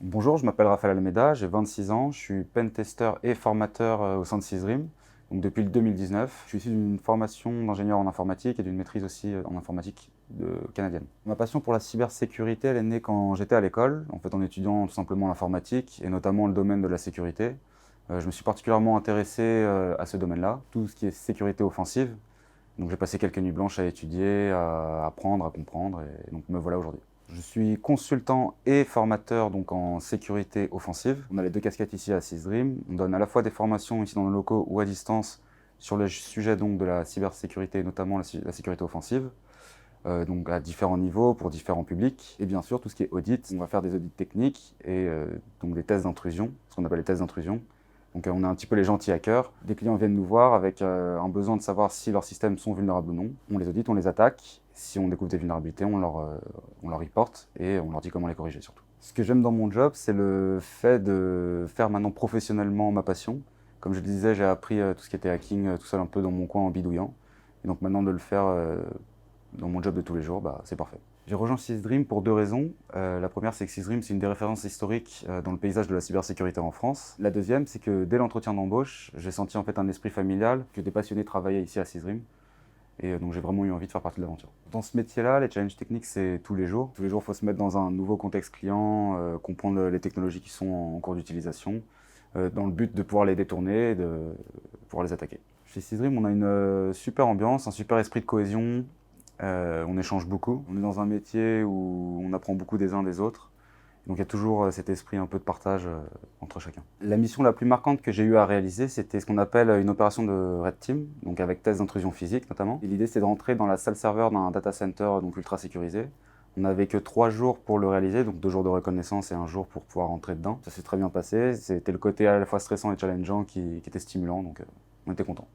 Bonjour, je m'appelle Raphaël Almeida, j'ai 26 ans, je suis pentester et formateur au sein de Sysdream, donc depuis le 2019. Je suis issu d'une formation d'ingénieur en informatique et d'une maîtrise aussi en informatique canadienne. Ma passion pour la cybersécurité, elle est née quand j'étais à l'école, en fait en étudiant tout simplement l'informatique et notamment le domaine de la sécurité. Je me suis particulièrement intéressé à ce domaine-là, tout ce qui est sécurité offensive. Donc j'ai passé quelques nuits blanches à étudier, à apprendre, à comprendre, et donc me voilà aujourd'hui. Je suis consultant et formateur donc en sécurité offensive. On a les deux casquettes ici à Sysdream. On donne à la fois des formations ici dans nos locaux ou à distance sur le sujet donc de la cybersécurité, notamment la sécurité offensive, donc à différents niveaux pour différents publics. Et bien sûr tout ce qui est audit. On va faire des audits techniques et donc des tests d'intrusion, ce qu'on appelle les tests d'intrusion. Donc on est un petit peu les gentils hackers. Des clients viennent nous voir avec un besoin de savoir si leurs systèmes sont vulnérables ou non. On les audite, on les attaque. Si on découvre des vulnérabilités, on leur reporte et on leur dit comment les corriger surtout. Ce que j'aime dans mon job, c'est le fait de faire maintenant professionnellement ma passion. Comme je le disais, j'ai appris tout ce qui était hacking tout seul un peu dans mon coin en bidouillant. Et donc maintenant de le faire dans mon job de tous les jours, c'est parfait. J'ai rejoint Sysdream pour deux raisons. La première, c'est que Sysdream, c'est une des références historiques dans le paysage de la cybersécurité en France. La deuxième, c'est que dès l'entretien d'embauche, j'ai senti en fait un esprit familial, que des passionnés travaillaient ici à Sysdream. Et donc j'ai vraiment eu envie de faire partie de l'aventure. Dans ce métier-là, les challenges techniques, c'est tous les jours. Tous les jours, il faut se mettre dans un nouveau contexte client, comprendre les technologies qui sont en cours d'utilisation, dans le but de pouvoir les détourner et de pouvoir les attaquer. Chez Sysdream, on a une super ambiance, un super esprit de cohésion. On échange beaucoup. On est dans un métier où on apprend beaucoup des uns des autres. Donc il y a toujours cet esprit un peu de partage entre chacun. La mission la plus marquante que j'ai eu à réaliser, c'était ce qu'on appelle une opération de Red Team, donc avec test d'intrusion physique notamment. Et l'idée, c'est de rentrer dans la salle serveur d'un data center donc ultra sécurisé. On n'avait que 3 jours pour le réaliser, donc 2 jours de reconnaissance et 1 jour pour pouvoir rentrer dedans. Ça s'est très bien passé. C'était le côté à la fois stressant et challengeant qui était stimulant, donc on était contents.